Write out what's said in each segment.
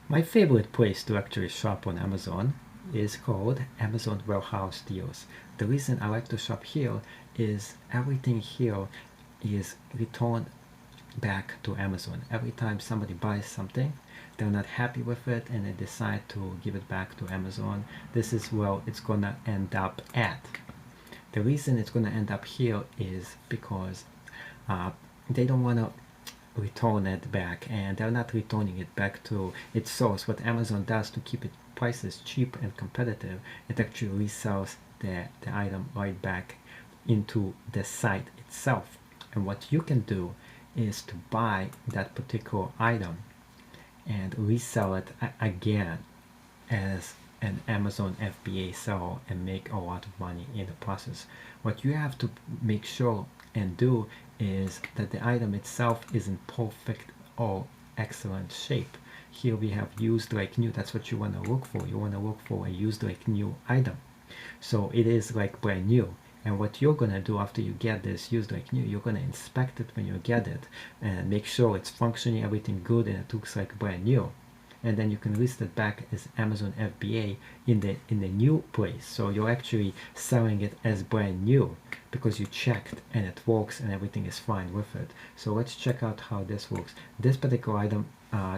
My favorite place to actually shop on Amazon is called Amazon Warehouse Deals. The reason I like to shop here is everything here is returned back to Amazon. Every time somebody buys something, they're not happy with it and they decide to give it back to Amazon. This is where it's gonna end up at. The reason it's gonna end up here is because uh, they don't want to return it back, and they're not returning it back to its source. What Amazon does to keep its prices cheap and competitive, it actually resells the item right back into the site itself. And what you can do is to buy that particular item and resell it again as an Amazon FBA seller and make a lot of money in the process. What you have to make sure and do is that the item itself is in perfect or excellent shape. Here we have used like new. That's what you want to look for. You want to look for a used like new item. So it is like brand new. And what you're gonna do after you get this used like new, you're gonna inspect it when you get it and make sure it's functioning, everything good, and it looks like brand new. And then you can list it back as Amazon FBA in the new place. So you're actually selling it as brand new because you checked and it works and everything is fine with it. So let's check out how this works. This particular item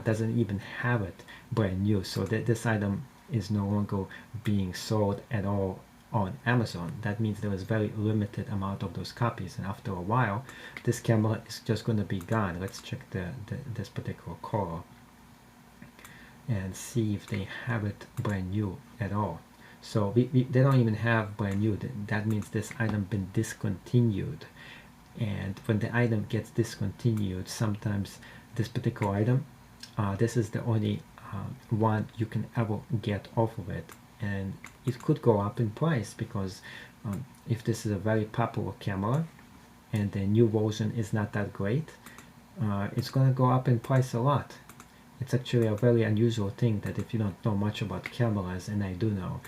doesn't even have it brand new, so this item is no longer being sold at all on Amazon. That means there is very limited amount of those copies, and after a while this camera is just going to be gone. Let's check this particular color and see if they have it brand new at all. So they don't even have brand new. That means this item been discontinued, and when the item gets discontinued, sometimes this particular item, this is the only one you can ever get off of it, and it could go up in price because if this is a very popular camera and the new version is not that great, it's going to go up in price a lot. It's actually a very unusual thing that if you don't know much about cameras, and I do know,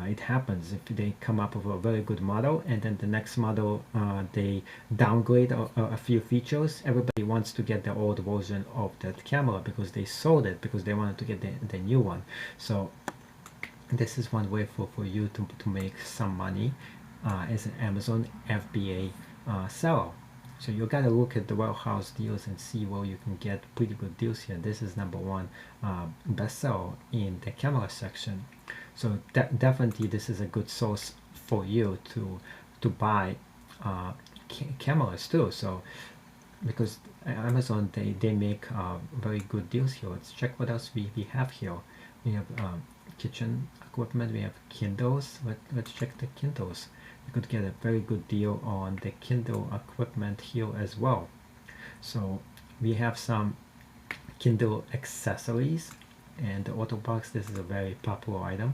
it happens if they come up with a very good model and then the next model they downgrade a few features. Everybody wants to get the old version of that camera because they sold it, because they wanted to get the new one. So this is one way for you to make some money as an Amazon FBA seller. So you gotta look at the warehouse deals and see where you can get pretty good deals here. This is #1 bestseller in the camera section. So definitely this is a good source for you to buy cameras too. So because Amazon, they make very good deals here. Let's check what else we have here. We have kitchen equipment, we have Kindles. Let's check the Kindles. You could get a very good deal on the Kindle equipment here as well. So we have some Kindle accessories, and the auto box, this is a very popular item,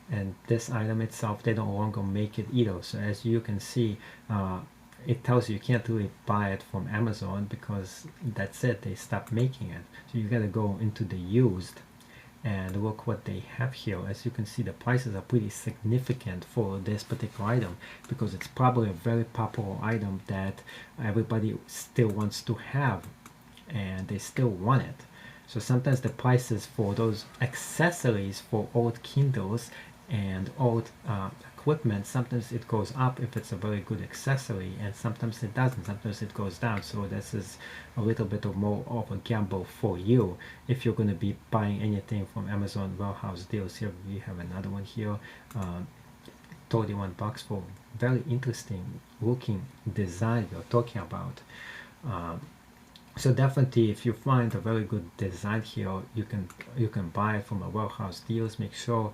and this item itself, they no longer make it either. So as you can see, it tells you can't really buy it from Amazon because that's it, they stopped making it. So you gotta go into the used and look what they have here. As you can see, the prices are pretty significant for this particular item because it's probably a very popular item that everybody still wants to have and they still want it. So sometimes the prices for those accessories for old Kindles and old equipment, sometimes it goes up if it's a very good accessory, and sometimes it doesn't. Sometimes it goes down. So this is a little bit of more of a gamble for you if you're going to be buying anything from Amazon warehouse deals. Here we have another one here, 31 bucks for very interesting looking design we're talking about. So definitely, if you find a very good design here, you can buy it from a warehouse deals. Make sure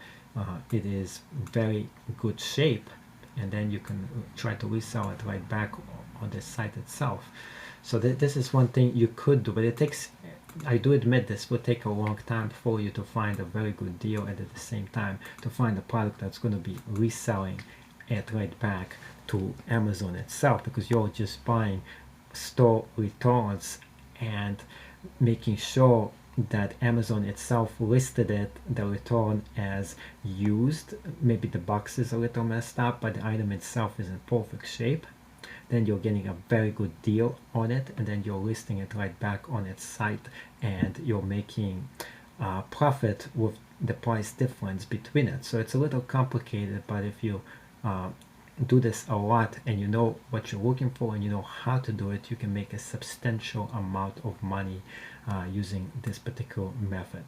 it is very good shape, and then you can try to resell it right back on the site itself. So this is one thing you could do, but it takes, I do admit, this will take a long time for you to find a very good deal, and at the same time to find a product that's going to be reselling it right back to Amazon itself, because you're just buying store returns and making sure that Amazon itself listed the return as used. Maybe the box is a little messed up, but the item itself is in perfect shape. Then you're getting a very good deal on it, and then you're listing it right back on its site, and you're making profit with the price difference between it. So it's a little complicated, but if you do this a lot and you know what you're looking for and you know how to do it, you can make a substantial amount of money using this particular method.